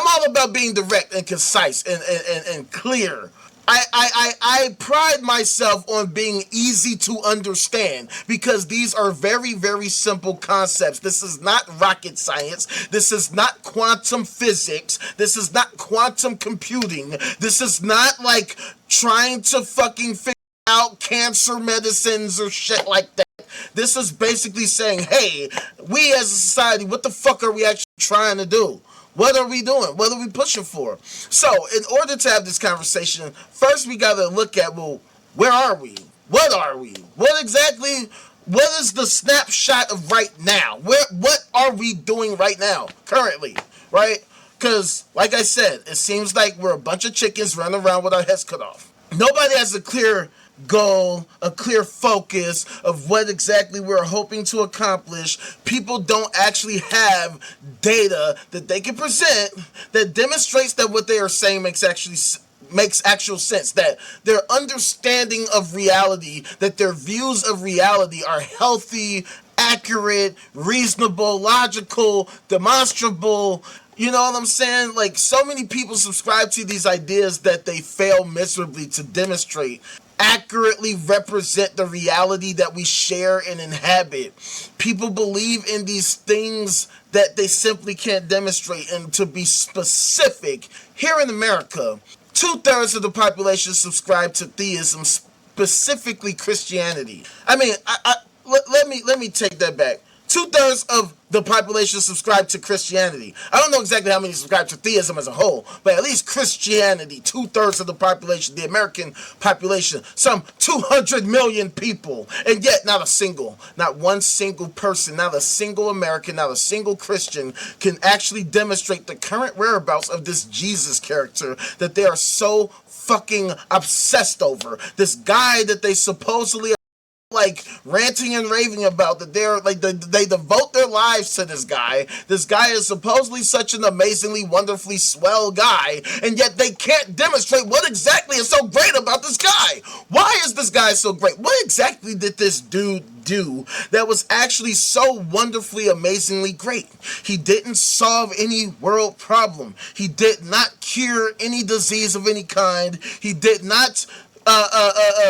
all about being direct and concise and clear. I pride myself on being easy to understand because these are very, very simple concepts. This is not rocket science. This is not quantum physics. This is not quantum computing. This is not like trying to fucking figure out cancer medicines or shit like that. This is basically saying, hey, we as a society, what the fuck are we actually trying to do? What are we doing? What are we pushing for? So, in order to have this conversation, first we got to look at, well, where are we? What are we? What is the snapshot of right now? What are we doing right now, currently, right? Because, like I said, it seems like we're a bunch of chickens running around with our heads cut off. Nobody has a clear goal, a clear focus of what exactly we're hoping to accomplish. People don't actually have data that they can present that demonstrates that what they are saying makes actual sense, that their understanding of reality, that their views of reality are healthy, accurate, reasonable, logical, demonstrable. You know what I'm saying? Like, so many people subscribe to these ideas that they fail miserably to demonstrate accurately represent the reality that we share and inhabit. People believe in these things that they simply can't demonstrate. And to be specific, here in America, 2/3 of the population subscribe to theism, specifically Christianity. I mean, let me take that back. 2/3 of the population subscribe to Christianity. I don't know exactly how many subscribe to theism as a whole, but at least Christianity, 2/3 of the population, the American population, some 200 million people, and yet not one single person, not a single American, not a single Christian can actually demonstrate the current whereabouts of this Jesus character that they are so fucking obsessed over. This guy that they supposedly like ranting and raving about, that they're like they devote their lives to this guy. This guy is supposedly such an amazingly, wonderfully swell guy, and yet they can't demonstrate what exactly is so great about this guy. Why is this guy so great? What exactly did this dude do that was actually so wonderfully, amazingly great? He didn't solve any world problem. He did not cure any disease of any kind. He did not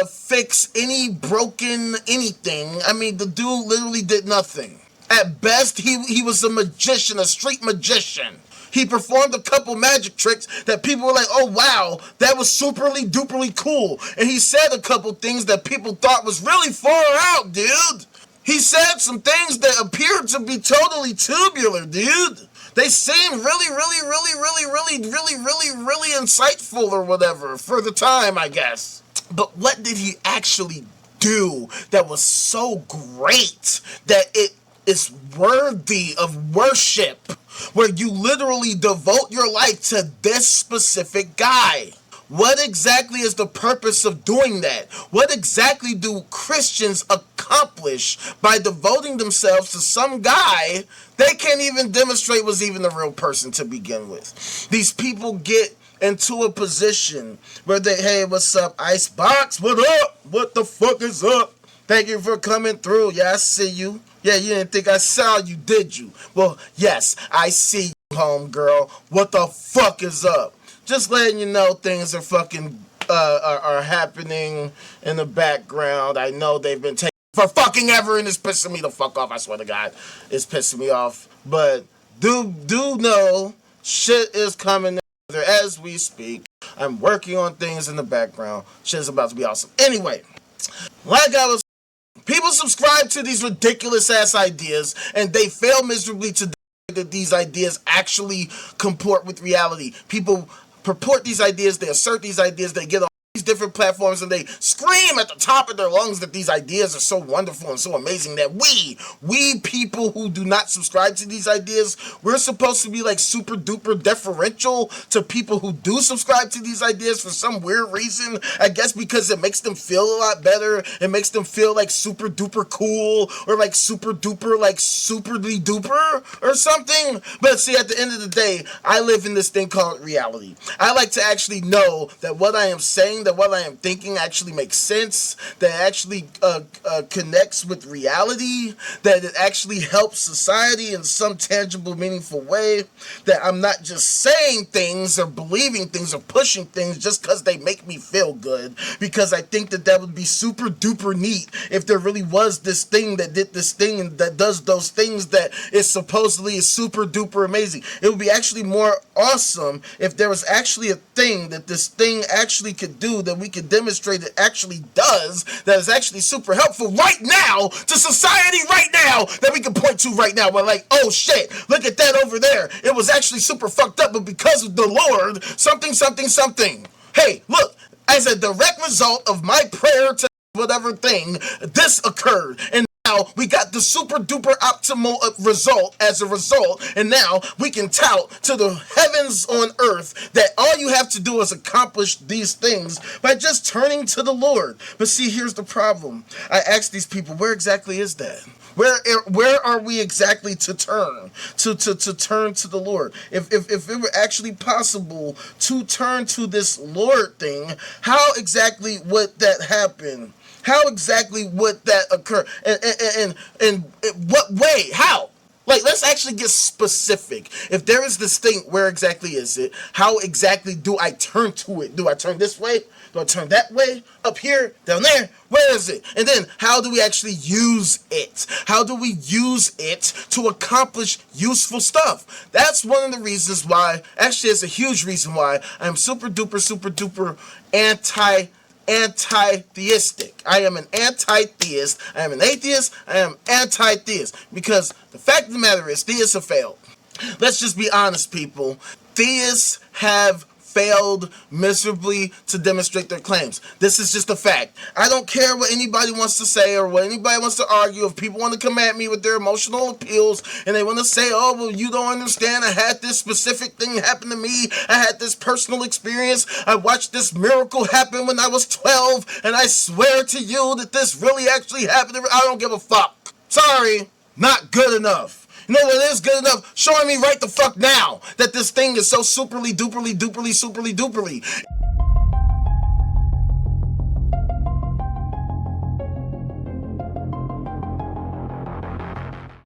fix any broken anything. I mean, the dude literally did nothing. At best, he was a magician, a street magician. He performed a couple magic tricks that people were like, oh wow, that was superly duperly cool. And he said a couple things that people thought was really far out, dude. He said some things that appeared to be totally tubular, dude. They seemed really insightful or whatever for the time, I guess. But what did he actually do that was so great that it is worthy of worship, where you literally devote your life to this specific guy? What exactly is the purpose of doing that? What exactly do Christians accomplish by devoting themselves to some guy they can't even demonstrate was even a real person to begin with? These people get into a position where they, hey, what's up, Icebox? What up? What the fuck is up? Thank you for coming through. Yeah, I see you. Yeah, you didn't think I saw you, did you? Well, yes, I see you, homegirl. What the fuck is up? Just letting you know things are fucking are happening in the background. I know they've been taking for fucking ever, and it's pissing me the fuck off. I swear to God, it's pissing me off. But do know shit is coming as we speak. I'm working on things in the background. Shit's about to be awesome. Anyway, like I was, people subscribe to these ridiculous ass ideas, and they fail miserably to that these ideas actually comport with reality. People purport these ideas, they assert these ideas, they get on these different platforms and they scream at the top of their lungs that these ideas are so wonderful and so amazing that we people who do not subscribe to these ideas, we're supposed to be like super duper deferential to people who do subscribe to these ideas for some weird reason. I guess because it makes them feel a lot better. It makes them feel like super duper cool or like super duper like superly duper or something. But see, at the end of the day, I live in this thing called reality. I like to actually know that what I am saying, that what I am thinking actually makes sense, that it actually connects with reality, that it actually helps society in some tangible, meaningful way, that I'm not just saying things or believing things or pushing things just because they make me feel good, because I think that that would be super duper neat if there really was this thing that did this thing and that does those things that is supposedly is super duper amazing. It would be actually more awesome if there was actually a thing that this thing actually could do, that we could demonstrate it actually does, that is actually super helpful right now to society right now, that we can point to right now. We're like, oh shit, look at that over there. It was actually super fucked up, but because of the Lord, something, something, something. Hey, look, as a direct result of my prayer to whatever thing, this occurred. And now we got the super duper optimal result as a result, and now we can tout to the heavens on earth that all you have to do is accomplish these things by just turning to the Lord. But see, here's the problem. I asked these people, where exactly is that? Where are we exactly to turn to turn to the Lord? If it were actually possible to turn to this Lord thing, how exactly would that happen? How exactly would that occur? And in what way? How? Like, let's actually get specific. If there is this thing, where exactly is it? How exactly do I turn to it? Do I turn this way? Do I turn that way? Up here? Down there? Where is it? And then, how do we actually use it? How do we use it to accomplish useful stuff? That's one of the reasons why, actually, it's a huge reason why I'm super duper anti-theistic. I am an anti-theist. I am an atheist. I am anti-theist. Because the fact of the matter is, theists have failed. Let's just be honest, people. Theists have failed miserably to demonstrate their claims. This is just a fact. I don't care what anybody wants to say or what anybody wants to argue. If people want to come at me with their emotional appeals and they want to say, oh, well, you don't understand. I had this specific thing happen to me. I had this personal experience. I watched this miracle happen when I was 12, and I swear to you that this really actually happened. I don't give a fuck. Sorry, not good enough. You know what is good enough? Showing me right the fuck now that this thing is so superly duperly duperly superly duperly.